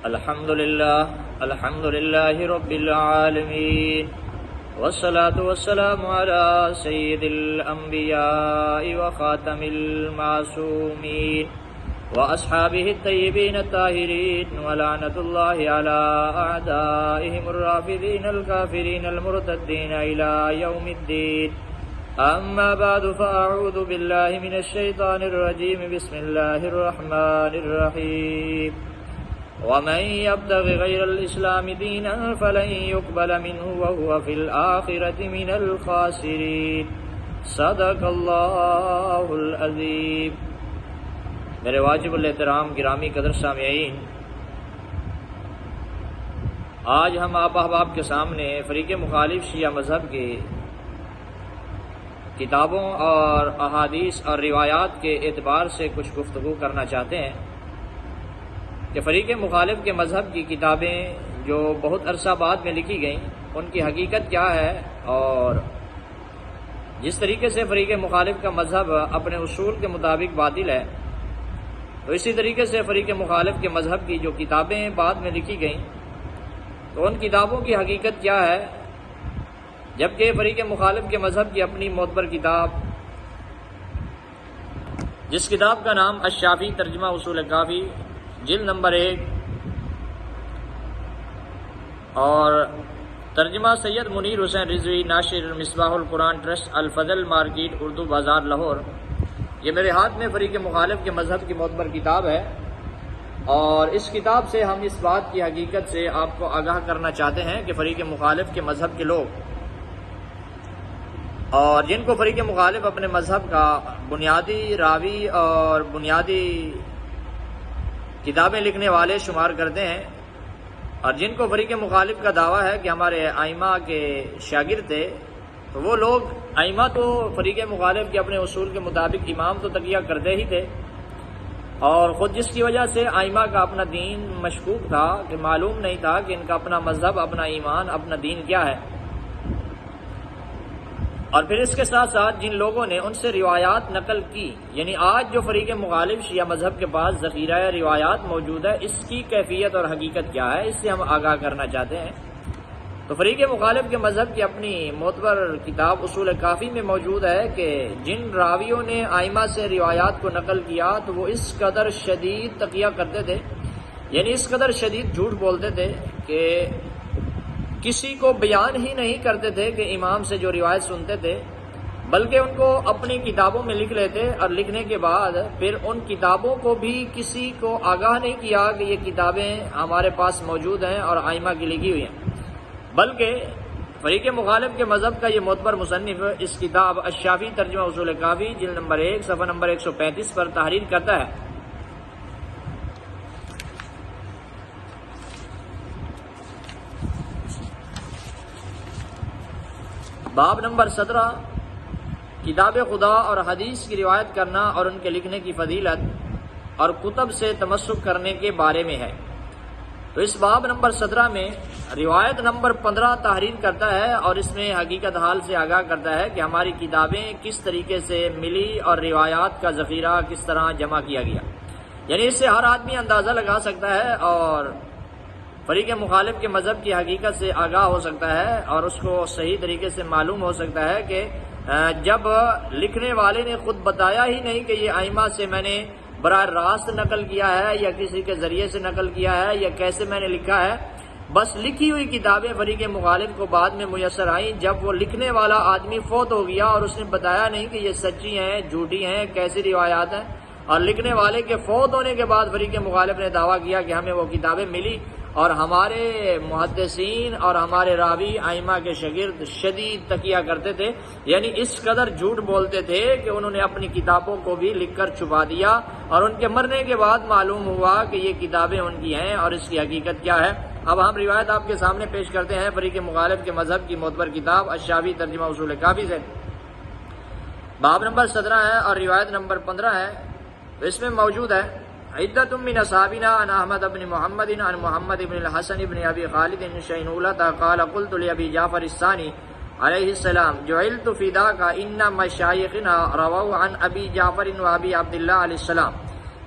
الحمد للہ رب العالمین والصلاة والسلام على سید الانبیاء وخاتم المعصومین واصحابہ الطیبین الطاہرین ولعنۃ اللہ علی اعدائہم الرافضین الکافرین المرتدین الی یوم الدین اما بعد فاعوذ باللہ من الشیطان الرجیم بسم اللہ الرحمن الرحیم ومن يبتغ غير الإسلام دينا فلن يقبل منه وهو في الآخرة من الخاسرين صدق اللہ العظیم۔ میرے واجب الاحترام گرامی قدر سامعین، آج ہم آپ احباب کے سامنے فریق مخالف شیعہ مذہب کی کتابوں اور احادیث اور روایات کے اعتبار سے کچھ گفتگو کرنا چاہتے ہیں کہ فریق مخالف کے مذہب کی کتابیں جو بہت عرصہ بعد میں لکھی گئیں ان کی حقیقت کیا ہے، اور جس طریقے سے فریق مخالف کا مذہب اپنے اصول کے مطابق باطل ہے، تو اسی طریقے سے فریق مخالف کے مذہب کی جو کتابیں بعد میں لکھی گئیں تو ان کتابوں کی حقیقت کیا ہے، جبکہ فریق مخالف کے مذہب کی اپنی معتبر کتاب، جس کتاب کا نام الشافی ترجمہ اصول کافی جلد نمبر 1 اور ترجمہ سید منیر حسین رضوی، ناشر مصباح القرآن ٹرسٹ، الفضل مارکیٹ، اردو بازار، لاہور، یہ میرے ہاتھ میں فریق مخالف کے مذہب کی معتبر کتاب ہے، اور اس کتاب سے ہم اس بات کی حقیقت سے آپ کو آگاہ کرنا چاہتے ہیں کہ فریق مخالف کے مذہب کے لوگ اور جن کو فریق مخالف اپنے مذہب کا بنیادی راوی اور بنیادی کتابیں لکھنے والے شمار کرتے ہیں، اور جن کو فریق مخالف کا دعویٰ ہے کہ ہمارے ائمہ کے شاگرد تھے، تو وہ لوگ ائمہ تو فریق مخالف کے اپنے اصول کے مطابق امام تو تقیہ کرتے ہی تھے، اور خود جس کی وجہ سے ائمہ کا اپنا دین مشکوک تھا کہ معلوم نہیں تھا کہ ان کا اپنا مذہب، اپنا ایمان، اپنا دین کیا ہے۔ اور پھر اس کے ساتھ ساتھ جن لوگوں نے ان سے روایات نقل کی، یعنی آج جو فریق مخالف شیعہ مذہب کے پاس ذخیرہ روایات موجود ہے، اس کی کیفیت اور حقیقت کیا ہے، اس سے ہم آگاہ کرنا چاہتے ہیں۔ تو فریق مخالف کے مذہب کی اپنی معتبر کتاب اصول کافی میں موجود ہے کہ جن راویوں نے ائمہ سے روایات کو نقل کیا تو وہ اس قدر شدید تقیہ کرتے تھے، یعنی اس قدر شدید جھوٹ بولتے تھے کہ کسی کو بیان ہی نہیں کرتے تھے کہ امام سے جو روایت سنتے تھے، بلکہ ان کو اپنی کتابوں میں لکھ لیتے، اور لکھنے کے بعد پھر ان کتابوں کو بھی کسی کو آگاہ نہیں کیا کہ یہ کتابیں ہمارے پاس موجود ہیں اور ائمہ کی لکھی ہوئی ہیں، بلکہ فریق مخالف کے مذہب کا یہ معتبر مصنف اس کتاب الشافی ترجمہ اصول کافی جلد نمبر 1 صفحہ نمبر 135 پر تحریر کرتا ہے۔ باب نمبر 17 کتاب خدا اور حدیث کی روایت کرنا اور ان کے لکھنے کی فضیلت اور کتب سے تمسک کرنے کے بارے میں ہے۔ تو اس باب نمبر 17 میں روایت نمبر 15 تحریر کرتا ہے، اور اس میں حقیقت حال سے آگاہ کرتا ہے کہ ہماری کتابیں کس طریقے سے ملی اور روایات کا ذخیرہ کس طرح جمع کیا گیا، یعنی اس سے ہر آدمی اندازہ لگا سکتا ہے اور فریق مخالف کے مذہب کی حقیقت سے آگاہ ہو سکتا ہے، اور اس کو صحیح طریقے سے معلوم ہو سکتا ہے کہ جب لکھنے والے نے خود بتایا ہی نہیں کہ یہ ائمہ سے میں نے براہ راست نقل کیا ہے یا کسی کے ذریعے سے نقل کیا ہے یا کیسے میں نے لکھا ہے، بس لکھی ہوئی کتابیں فریق مخالف کو بعد میں میسر آئیں جب وہ لکھنے والا آدمی فوت ہو گیا اور اس نے بتایا نہیں کہ یہ سچی ہیں، جھوٹی ہیں، کیسی روایات ہیں، اور لکھنے والے کے فوت ہونے کے بعد فریق مخالف نے دعویٰ کیا کہ ہمیں وہ کتابیں ملی، اور ہمارے محدثین اور ہمارے راوی ائمہ کے شاگرد شدید تقیہ کرتے تھے، یعنی اس قدر جھوٹ بولتے تھے کہ انہوں نے اپنی کتابوں کو بھی لکھ کر چھپا دیا، اور ان کے مرنے کے بعد معلوم ہوا کہ یہ کتابیں ان کی ہیں اور اس کی حقیقت کیا ہے۔ اب ہم روایت آپ کے سامنے پیش کرتے ہیں فریق مخالف کے مذہب کی معتبر کتاب الشافی ترجمہ اصول کافی سے۔ باب نمبر 17 ہے اور روایت نمبر 15 ہے، تو اس میں موجود ہے عدت من اصحابنا عن احمد بن محمد عن محمد بن الحسن بن ابی خالد شینولۃ قال قلت لابی جعفر الثانی علیہ السلام جعلت فداک ان مشایخنا رووا عن ابی جعفر و ابی عبداللہ علیہ السلام،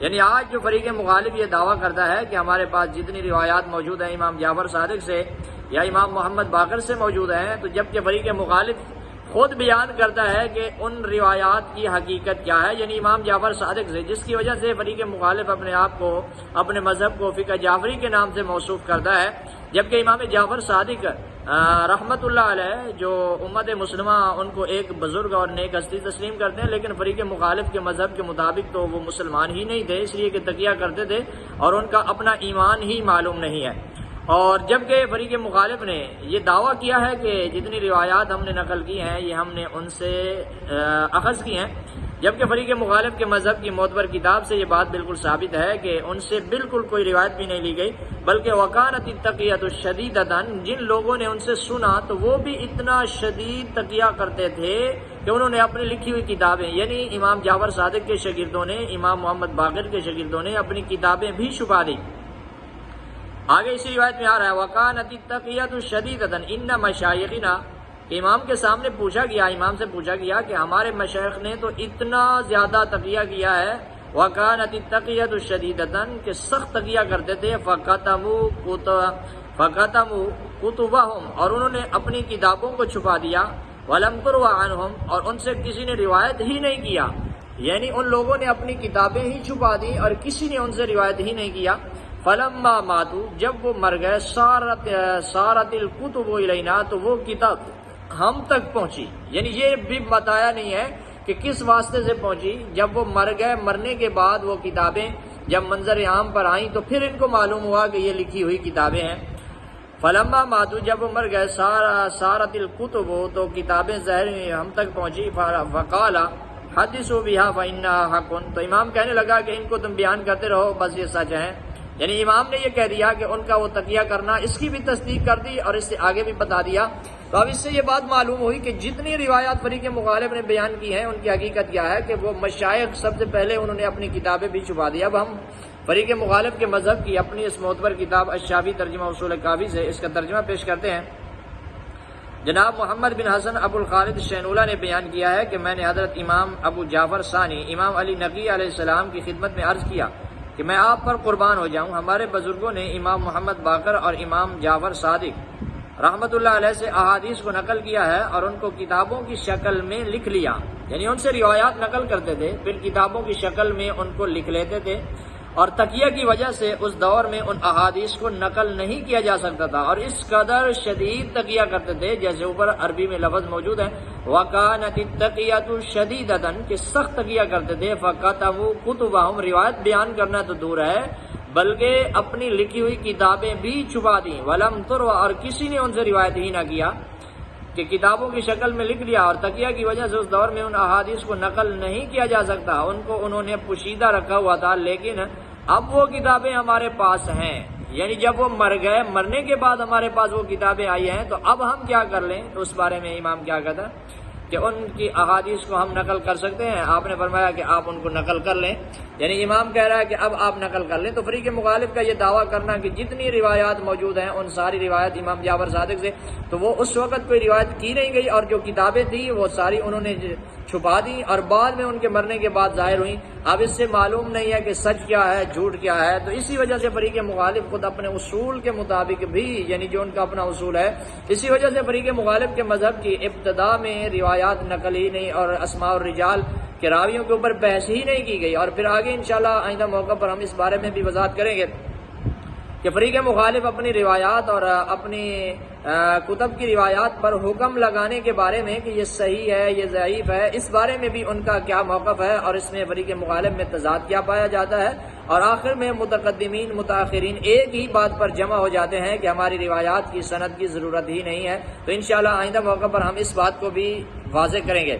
یعنی آج جو فریق مخالف یہ دعویٰ کرتا ہے کہ ہمارے پاس جتنی روایات موجود ہیں امام جعفر صادق سے یا امام محمد باقر سے موجود ہیں، تو جبکہ فریق مخالف خود بیان کرتا ہے کہ ان روایات کی حقیقت کیا ہے، یعنی امام جعفر صادق سے، جس کی وجہ سے فریق مخالف اپنے آپ کو، اپنے مذہب کو فقہ جعفری کے نام سے موصوف کرتا ہے، جبکہ امام جعفر صادق رحمت اللہ علیہ جو امت مسلمہ ان کو ایک بزرگ اور نیک ہستی تسلیم کرتے ہیں، لیکن فریق مخالف کے مذہب کے مطابق تو وہ مسلمان ہی نہیں تھے، اس لیے کہ تقیہ کرتے تھے اور ان کا اپنا ایمان ہی معلوم نہیں ہے۔ اور جبکہ فریق مخالف نے یہ دعویٰ کیا ہے کہ جتنی روایات ہم نے نقل کی ہیں یہ ہم نے ان سے اخذ کی ہیں، جبکہ فریق مخالف کے مذہب کی معتبر کتاب سے یہ بات بالکل ثابت ہے کہ ان سے بالکل کوئی روایت بھی نہیں لی گئی، بلکہ وکانت التقیۃ شدیدۃ، جن لوگوں نے ان سے سنا تو وہ بھی اتنا شدید تقیہ کرتے تھے کہ انہوں نے اپنی لکھی ہوئی کتابیں، یعنی امام جعفر صادق کے شاگردوں نے، امام محمد باقر کے شاگردوں نے اپنی کتابیں بھی چھپا دی۔ آگے اسی روایت میں آ رہا ہے وَكَانَتِ التَّقِيَّةُ شَدِيدَةً إِنَّ مَشَائِخِنَا، کہ امام کے سامنے پوچھا گیا، امام سے پوچھا گیا کہ ہمارے مشائخ نے تو اتنا زیادہ تقیہ کیا ہے، وَكَانَتِ التَّقِيَّةُ شَدِيدَةً کہ سخت تقیہ کرتے تھے، فَكَتَمُوا كُتُبَهُمْ اور انہوں نے اپنی کتابوں کو چھپا دیا، وَلَمْ تُرْوَ عَنْهُمْ اور ان سے کسی نے روایت ہی نہیں کیا، یعنی ان لوگوں نے اپنی کتابیں ہی چھپا دی اور کسی نے ان سے روایت ہی نہیں کیا۔ فلما ماتوا، جب وہ مر گئے، سارت الکتب الینا، تو وہ کتاب ہم تک پہنچی، یعنی یہ بھی بتایا نہیں ہے کہ کس واسطے سے پہنچی، جب وہ مر گئے، مرنے کے بعد وہ کتابیں جب منظر عام پر آئیں تو پھر ان کو معلوم ہوا کہ یہ لکھی ہوئی کتابیں ہیں۔ فلما ماتوا، جب وہ مر گئے، سارت الکتب، تو کتابیں ظاہر ہم تک پہنچی، فقال حدثوا بها فانها حق، تو امام کہنے لگا کہ ان کو تم بیان کرتے رہو، بس یہ سچ ہے۔ یعنی امام نے یہ کہہ دیا کہ ان کا وہ تقیہ کرنا، اس کی بھی تصدیق کر دی اور اس سے آگے بھی بتا دیا۔ تو اب اس سے یہ بات معلوم ہوئی کہ جتنی روایات فریق مخالف نے بیان کی ہیں ان کی حقیقت کیا ہے کہ وہ مشائخ سب سے پہلے انہوں نے اپنی کتابیں بھی چھپا دی۔ اب ہم فریق مخالف کے مذہب کی اپنی اس معتبر کتاب الشافعی ترجمہ اصول کافی سے اس کا ترجمہ پیش کرتے ہیں۔ جناب محمد بن حسن ابو الخالد شینولہ نے بیان کیا ہے کہ میں نے حضرت امام ابو جعفر ثانی امام علی نقی علیہ السلام کی خدمت میں عرض کیا کہ میں آپ پر قربان ہو جاؤں، ہمارے بزرگوں نے امام محمد باقر اور امام جعفر صادق رحمت اللہ علیہ سے احادیث کو نقل کیا ہے اور ان کو کتابوں کی شکل میں لکھ لیا، یعنی ان سے روایات نقل کرتے تھے، پھر کتابوں کی شکل میں ان کو لکھ لیتے تھے، اور تقیہ کی وجہ سے اس دور میں ان احادیث کو نقل نہیں کیا جا سکتا تھا، اور اس قدر شدید تقیہ کرتے تھے جیسے اوپر عربی میں لفظ موجود ہے وَكَانَتِ التَّقِيَّةُ شَدِيدَةً کہ سخت تقیہ کرتے تھے، فَكَتَمُوا كُتُبَهُمْ روایت بیان کرنا تو دور ہے بلکہ اپنی لکھی ہوئی کتابیں بھی چھپا دیں، وَلَمْ تُرْوَ اور کسی نے ان سے روایت ہی نہ کیا، کہ کتابوں کی شکل میں لکھ لیا، اور تقیہ کی وجہ سے اس دور میں ان احادیث کو نقل نہیں کیا جا سکتا، ان کو انہوں نے پوشیدہ رکھا ہوا تھا، لیکن اب وہ کتابیں ہمارے پاس ہیں، یعنی جب وہ مر گئے، مرنے کے بعد ہمارے پاس وہ کتابیں آئی ہیں، تو اب ہم کیا کر لیں؟ تو اس بارے میں امام کیا کہتا ہے کہ ان کی احادیث کو ہم نقل کر سکتے ہیں۔ آپ نے فرمایا کہ آپ ان کو نقل کر لیں، یعنی امام کہہ رہا ہے کہ اب آپ نقل کر لیں۔ تو فریق مخالف کا یہ دعویٰ کرنا کہ جتنی روایات موجود ہیں ان ساری روایت امام جعفر صادق سے، تو وہ اس وقت کوئی روایت کی نہیں گئی، اور جو کتابیں تھیں وہ ساری انہوں نے چھپا دی اور بعد میں ان کے مرنے کے بعد ظاہر ہوئیں۔ اب اس سے معلوم نہیں ہے کہ سچ کیا ہے، جھوٹ کیا ہے، تو اسی وجہ سے فریق مخالف خود اپنے اصول کے مطابق بھی، یعنی جو ان کا اپنا اصول ہے، اسی وجہ سے فریق مخالف کے مذہب کی ابتدا میں روایات نقل ہی نہیں اور اسماء الرجال کے راویوں کے اوپر بحث ہی نہیں کی گئی، اور پھر آگے انشاءاللہ آئندہ موقع پر ہم اس بارے میں بھی وضاحت کریں گے کہ فریق مخالف اپنی روایات اور اپنی کتب کی روایات پر حکم لگانے کے بارے میں کہ یہ صحیح ہے، یہ ضعیف ہے، اس بارے میں بھی ان کا کیا موقف ہے، اور اس میں فریق مخالف میں تضاد کیا پایا جاتا ہے، اور آخر میں متقدمین متاخرین ایک ہی بات پر جمع ہو جاتے ہیں کہ ہماری روایات کی سند کی ضرورت ہی نہیں ہے۔ تو انشاءاللہ آئندہ موقع پر ہم اس بات کو بھی واضح کریں گے۔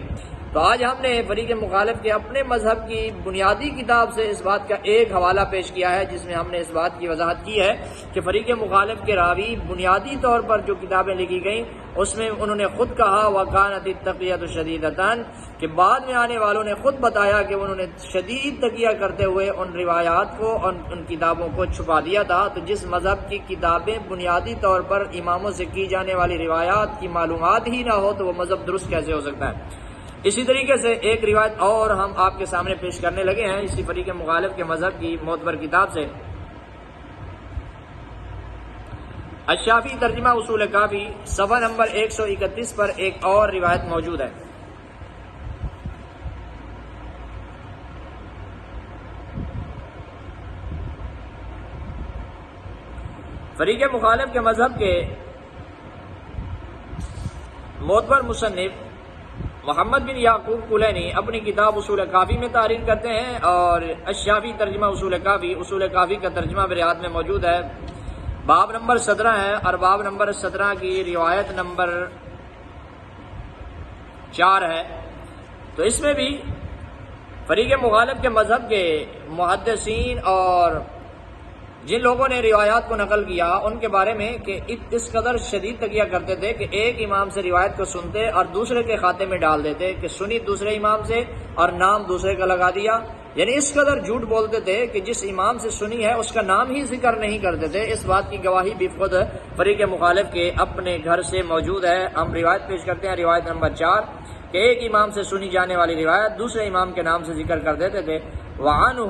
تو آج ہم نے فریق مخالف کے اپنے مذہب کی بنیادی کتاب سے اس بات کا ایک حوالہ پیش کیا ہے، جس میں ہم نے اس بات کی وضاحت کی ہے کہ فریق مخالف کے راوی بنیادی طور پر جو کتابیں لکھی گئیں اس میں انہوں نے خود کہا وَكَانَتِ التَّقِيَّةُ شَدِيدَةً کہ بعد میں آنے والوں نے خود بتایا کہ انہوں نے شدید تقیہ کرتے ہوئے ان روایات کو اور ان کتابوں کو چھپا دیا تھا۔ تو جس مذہب کی کتابیں بنیادی طور پر اماموں سے کی جانے والی روایات کی معلومات ہی نہ ہو تو وہ مذہب درست کیسے ہو سکتا ہے؟ اسی طریقے سے ایک روایت اور ہم آپ کے سامنے پیش کرنے لگے ہیں اسی فریق مخالف کے مذہب کی معتبر کتاب سے۔ الشافعی ترجمہ اصول کافی صفحہ نمبر 131 پر ایک اور روایت موجود ہے۔ فریق مخالف کے مذہب کے معتبر مصنف محمد بن یعقوب کلینی اپنی کتاب اصول کافی میں تحریر کرتے ہیں، اور الشافعی ترجمہ اصول کافی کا ترجمہ میرے ہاتھ میں موجود ہے۔ باب نمبر 17 ہے، اور باب نمبر 17 کی روایت نمبر 4 ہے۔ تو اس میں بھی فریق مخالف کے مذہب کے محدثین اور جن لوگوں نے روایات کو نقل کیا ان کے بارے میں کہ اس قدر شدید تکیہ کرتے تھے کہ ایک امام سے روایت کو سنتے اور دوسرے کے کھاتے میں ڈال دیتے، کہ سنی دوسرے امام سے اور نام دوسرے کا لگا دیا، یعنی اس قدر جھوٹ بولتے تھے کہ جس امام سے سنی ہے اس کا نام ہی ذکر نہیں کرتے تھے۔ اس بات کی گواہی بھی خود فریق مخالف کے اپنے گھر سے موجود ہے۔ ہم روایت پیش کرتے ہیں، روایت نمبر 4 کہ ایک امام سے سنی جانے والی روایت دوسرے امام کے نام سے ذکر کر دیتے تھے۔ وعنہ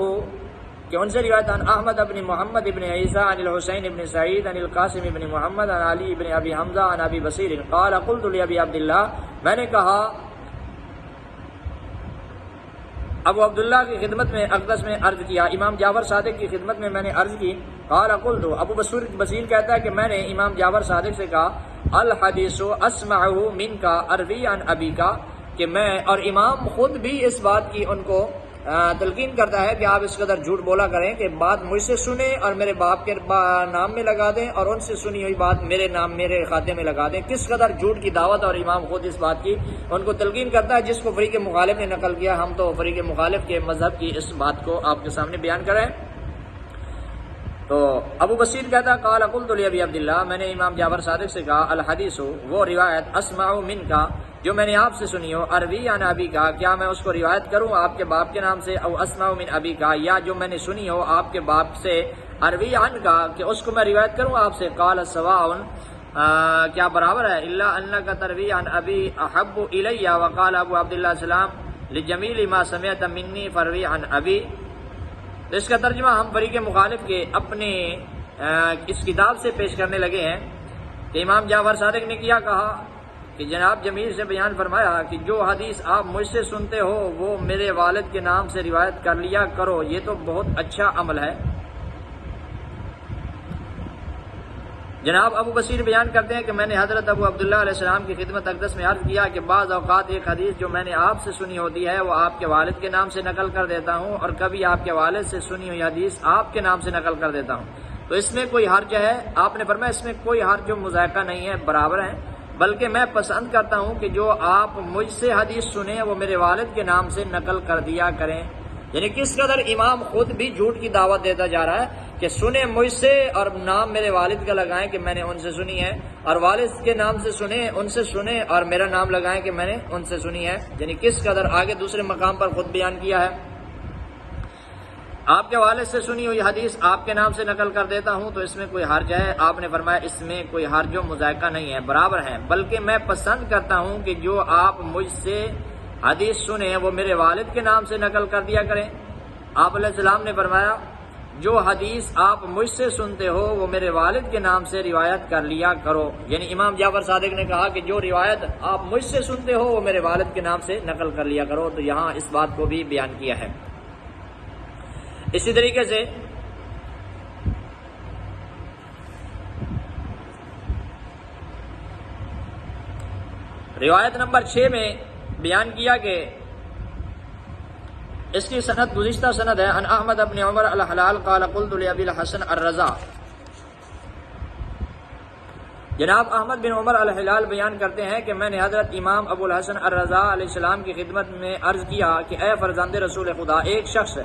کہ ان سے روایت عن احمد ابن محمد ابن عیسیٰ عن الحسین ابن سعید عن القاسم ابن محمد عن علی ابن ابی حمزہ عن ابی بصیر قال قلت لابی عبداللہ، میں نے کہا ابو عبداللہ کی خدمت میں اقدس میں عرض کیا، امام جعفر صادق کی خدمت میں نے عرض کی۔ قال قلت، ابو بصیر کہتا ہے کہ میں نے امام جعفر صادق سے کہا الحدیث اسمعہ منک اروی عن ابی کا، کہ میں اور امام خود بھی اس بات کی ان کو تلقین کرتا ہے کہ آپ اس قدر جھوٹ بولا کریں کہ بات مجھ سے سنیں اور میرے باپ کے نام میں لگا دیں، اور ان سے سنی ہوئی بات میرے کھاتے میں لگا دیں۔ کس قدر جھوٹ کی دعوت، اور امام خود اس بات کی ان کو تلقین کرتا ہے جس کو فریق مخالف نے نقل کیا۔ ہم تو فریق مخالف کے مذہب کی اس بات کو آپ کے سامنے بیان کریں۔ تو ابو بصیر کہتا ہے قال قلت لابی عبداللہ، میں نے امام جعفر صادق سے کہا الحدیث وہ روایت اسمع منک جو میں نے آپ سے سنی ہو، اروی عن ابی کا، کیا میں اس کو روایت کروں آپ کے باپ کے نام سے، او اسمع من ابی کا، یا جو میں نے سنی ہو آپ کے باپ سے اروی عن کا کہ اس کو میں روایت کروں آپ سے۔ قال سواء کیا برابر ہے، الا انک تروی عن ابی احب الی، وقال ابو عبداللہ السلام لجمیل ما سمعت منی فروی عن ابی۔ تو اس کا ترجمہ ہم فریق مخالف کے اپنے اس کتاب سے پیش کرنے لگے ہیں کہ امام جعفر صادق نے کیا کہا کہ جناب جمیل سے بیان فرمایا کہ جو حدیث آپ مجھ سے سنتے ہو وہ میرے والد کے نام سے روایت کر لیا کرو، یہ تو بہت اچھا عمل ہے۔ جناب ابو بصیر بیان کرتے ہیں کہ میں نے حضرت ابو عبداللہ علیہ السلام کی خدمت اقدس میں عرض کیا کہ بعض اوقات ایک حدیث جو میں نے آپ سے سنی ہوتی ہے وہ آپ کے والد کے نام سے نقل کر دیتا ہوں، اور کبھی آپ کے والد سے سنی ہوئی حدیث آپ کے نام سے نقل کر دیتا ہوں، تو اس میں کوئی حرج ہے؟ آپ نے فرمایا اس میں کوئی حرج و مذائقہ نہیں ہے، برابر ہے، بلکہ میں پسند کرتا ہوں کہ جو آپ مجھ سے حدیث سنیں وہ میرے والد کے نام سے نقل کر دیا کریں۔ یعنی کس قدر امام خود بھی جھوٹ کی دعوت دیتا جا رہا ہے کہ سنیں مجھ سے اور نام میرے والد کا لگائیں کہ میں نے ان سے سنی ہے، اور والد کے نام سے سنیں ان سے سنیں اور میرا نام لگائیں کہ میں نے ان سے سنی ہے۔ یعنی کس قدر آگے دوسرے مقام پر خود بیان کیا ہے، آپ کے والد سے سنی ہوئی حدیث آپ کے نام سے نقل کر دیتا ہوں تو اس میں کوئی حرج ہے؟ آپ نے فرمایا اس میں کوئی حرج و مذائقہ نہیں ہے، برابر ہے، بلکہ میں پسند کرتا ہوں کہ جو آپ مجھ سے حدیث سنیں وہ میرے والد کے نام سے نقل کر دیا کریں۔ آپ علیہ السلام نے فرمایا جو حدیث آپ مجھ سے سنتے ہو وہ میرے والد کے نام سے روایت کر لیا کرو۔ یعنی امام جعفر صادق نے کہا کہ جو روایت آپ مجھ سے سنتے ہو وہ میرے والد کے نام سے نقل کر لیا کرو، تو یہاں اس بات کو بھی بیان کیا ہے۔ اسی طریقے سے روایت نمبر 6 میں بیان کیا کہ اس کی سند گزشتہ سند ہے، ان احمد ابن عمر الحلال قال قلت لابی الحسن الرضا۔ جناب احمد بن عمر الحلال بیان کرتے ہیں کہ میں نے حضرت امام ابو الحسن الرضا علیہ السلام کی خدمت میں عرض کیا کہ اے فرزند رسول خدا، ایک شخص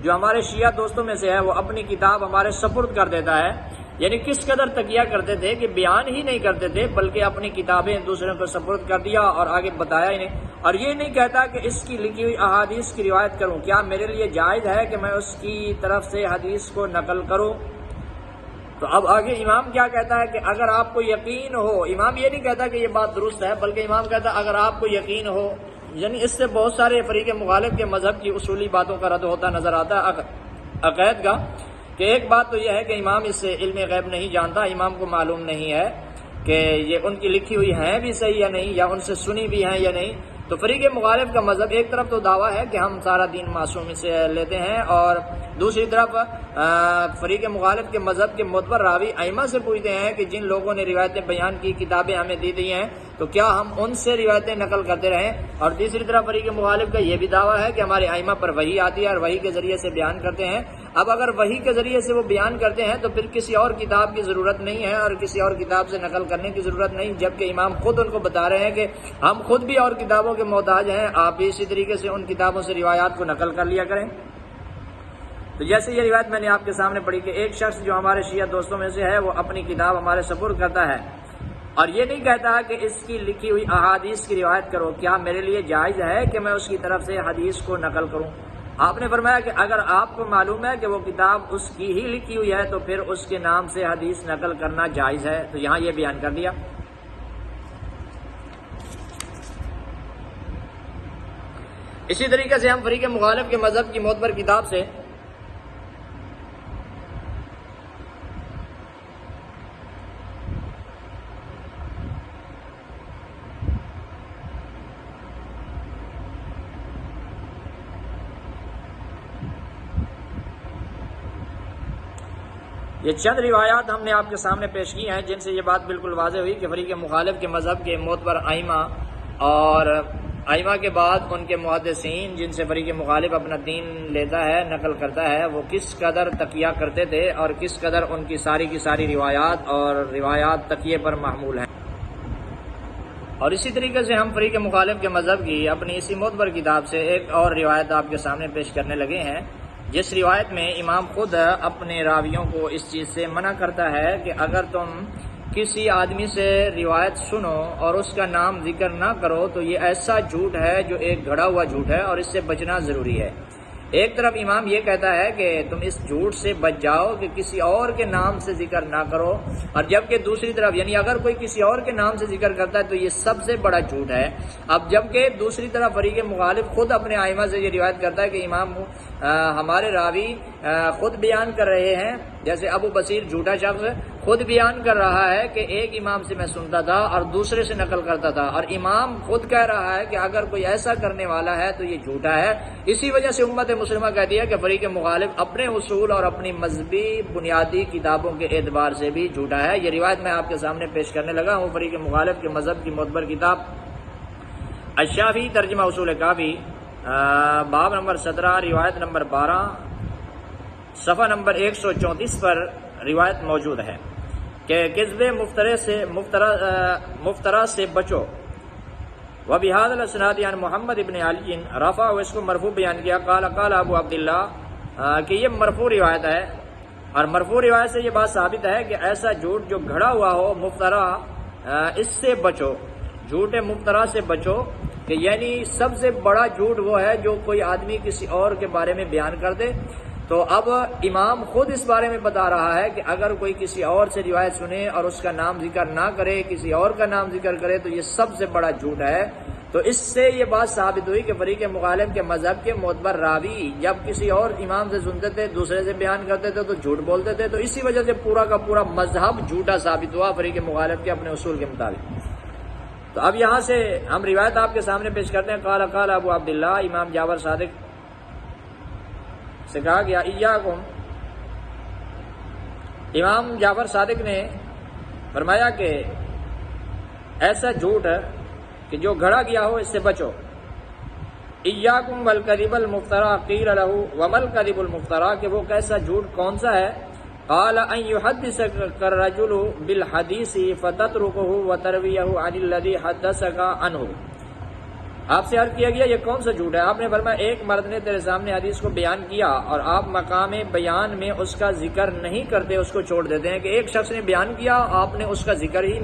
جو ہمارے شیعہ دوستوں میں سے ہے وہ اپنی کتاب ہمارے سپرد کر دیتا ہے۔ یعنی کس قدر تکیہ کرتے تھے کہ بیان ہی نہیں کرتے تھے بلکہ اپنی کتابیں دوسروں کو سپرد کر دیا اور آگے بتایا ہی نہیں، اور یہ نہیں کہتا کہ اس کی لکھی ہوئی احادیث کی روایت کروں، کیا میرے لیے جائز ہے کہ میں اس کی طرف سے حدیث کو نقل کروں؟ تو اب آگے امام کیا کہتا ہے کہ اگر آپ کو یقین ہو، امام یہ نہیں کہتا کہ یہ بات درست ہے بلکہ امام کہتا ہے اگر آپ کو یقین ہو یعنی اس سے بہت سارے فریق مخالف کے مذہب کی اصولی باتوں کا رد ہوتا نظر آتا ہے عقائد کا، کہ ایک بات تو یہ ہے کہ امام اس سے علم غیب نہیں جانتا، امام کو معلوم نہیں ہے کہ یہ ان کی لکھی ہوئی ہیں بھی صحیح یا نہیں، یا ان سے سنی بھی ہیں یا نہیں۔ تو فریق مخالف کا مذہب ایک طرف تو دعویٰ ہے کہ ہم سارا دین معصوم سے لیتے ہیں، اور دوسری طرف فریق مخالف کے مذہب کے معتبر راوی ائمہ سے پوچھتے ہیں کہ جن لوگوں نے روایتیں بیان کی، کتابیں ہمیں دی ہیں، تو کیا ہم ان سے روایتیں نقل کرتے رہیں؟ اور تیسری طرف فریق مخالف کا یہ بھی دعویٰ ہے کہ ہمارے ائمہ پر وحی آتی ہے اور وحی کے ذریعے سے بیان کرتے ہیں۔ اب اگر وحی کے ذریعے سے وہ بیان کرتے ہیں تو پھر کسی اور کتاب کی ضرورت نہیں ہے اور کسی اور کتاب سے نقل کرنے کی ضرورت نہیں، جبکہ امام خود ان کو بتا رہے ہیں کہ ہم خود بھی اور کتابوں کے محتاج ہیں، آپ بھی اسی طریقے سے ان کتابوں سے روایات کو نقل کر لیا کریں۔ تو جیسے یہ روایت میں نے آپ کے سامنے پڑھی کہ ایک شخص جو ہمارے شیعہ دوستوں میں سے ہے وہ اپنی کتاب ہمارے سپرد کرتا ہے اور یہ نہیں کہتا کہ اس کی لکھی ہوئی احادیث کی روایت کرو، کیا میرے لیے جائز ہے کہ میں اس کی طرف سے حدیث کو نقل کروں؟ آپ نے فرمایا کہ اگر آپ کو معلوم ہے کہ وہ کتاب اس کی ہی لکھی ہوئی ہے تو پھر اس کے نام سے حدیث نقل کرنا جائز ہے۔ تو یہاں یہ بیان کر دیا۔ اسی طریقے سے ہم فریق مخالف کے مذہب کی معتبر کتاب سے یہ چند روایات ہم نے آپ کے سامنے پیش کی ہیں جن سے یہ بات بالکل واضح ہوئی کہ فریق مخالف کے مذہب کے معتبر ائمہ اور ائمہ کے بعد ان کے محدثین جن سے فریق مخالف اپنا دین لیتا ہے، نقل کرتا ہے، وہ کس قدر تقیہ کرتے تھے اور کس قدر ان کی ساری روایات اور روایات تقیے پر محمول ہیں۔ اور اسی طریقے سے ہم فریق مخالف کے مذہب کی اپنی اسی معتبر کتاب سے ایک اور روایت آپ کے سامنے پیش کرنے لگے ہیں، جس روایت میں امام خود اپنے راویوں کو اس چیز سے منع کرتا ہے کہ اگر تم کسی آدمی سے روایت سنو اور اس کا نام ذکر نہ کرو تو یہ ایسا جھوٹ ہے جو ایک گھڑا ہوا جھوٹ ہے اور اس سے بچنا ضروری ہے۔ ایک طرف امام یہ کہتا ہے کہ تم اس جھوٹ سے بچ جاؤ کہ کسی اور کے نام سے ذکر نہ کرو، اور جبکہ دوسری طرف یعنی اگر کوئی کسی اور کے نام سے ذکر کرتا ہے تو یہ سب سے بڑا جھوٹ ہے۔ اب جبکہ دوسری طرف فریق مخالف خود اپنے ائمہ سے یہ روایت کرتا ہے کہ امام ہمارے راوی خود بیان کر رہے ہیں، جیسے ابو بصیر جھوٹا شخص خود بیان کر رہا ہے کہ ایک امام سے میں سنتا تھا اور دوسرے سے نقل کرتا تھا، اور امام خود کہہ رہا ہے کہ اگر کوئی ایسا کرنے والا ہے تو یہ جھوٹا ہے۔ اسی وجہ سے امت مسلمہ کہتی ہے کہ فریق مخالف اپنے اصول اور اپنی مذہبی بنیادی کتابوں کے اعتبار سے بھی جھوٹا ہے۔ یہ روایت میں آپ کے سامنے پیش کرنے لگا ہوں فریق مخالف کے مذہب کی معتبر کتاب الشافعی ترجمہ اصول کافی، باب نمبر 17، روایت نمبر 12، صفحہ نمبر 134 پر روایت موجود ہے کہ کذب مفترا سے بچو۔ وبهذا الاسناد عن محمد ابن علی رفع، اس کو مرفوع بیان کیا، قال ابو عبداللہ، کہ یہ مرفوع روایت ہے، اور مرفوع روایت سے یہ بات ثابت ہے کہ ایسا جھوٹ جو گھڑا ہوا ہو، مفترا، اس سے بچو، جھوٹ مفترا سے بچو، کہ یعنی سب سے بڑا جھوٹ وہ ہے جو کوئی آدمی کسی اور کے بارے میں بیان کر دے۔ تو اب امام خود اس بارے میں بتا رہا ہے کہ اگر کوئی کسی اور سے روایت سنے اور اس کا نام ذکر نہ کرے، کسی اور کا نام ذکر کرے، تو یہ سب سے بڑا جھوٹ ہے۔ تو اس سے یہ بات ثابت ہوئی کہ فریق مخالف کے مذہب کے معتبر راوی جب کسی اور امام سے سنتے تھے، دوسرے سے بیان کرتے تھے تو جھوٹ بولتے تھے، تو اسی وجہ سے پورا کا پورا مذہب جھوٹا ثابت ہوا فریق مخالف کے اپنے اصول کے مطابق۔ تو اب یہاں سے ہم روایت آپ کے سامنے پیش کرتے ہیں۔ قال ابو عبداللہ، امام جعفر صادق سے کہا گیا، ایاکم، امام جعفر صادق نے فرمایا کہ ایسا جھوٹ کہ جو گھڑا گیا ہو اس سے بچو۔ ایاکم والکذب المفترا، قیل لہ وما الکذب المفترا، کہ وہ کیسا جھوٹ کون سا ہے؟ قال ان يحدثك الرجل بالحديث فتتركه وترويه عن الذي حدثك عنه۔ آپ سے عرض کیا گیا یہ کون سا جھوٹ ہے؟ آپ نے فرمایا ایک مرد نے تیرے سامنے حدیث کو بیان کیا اور آپ مقام بیان میں اس کا ذکر نہیں کرتے، اس کو چھوڑ دیتے ہیں، کہ ایک شخص نے بیان کیا آپ نے اس کا ذکر ہی نہیں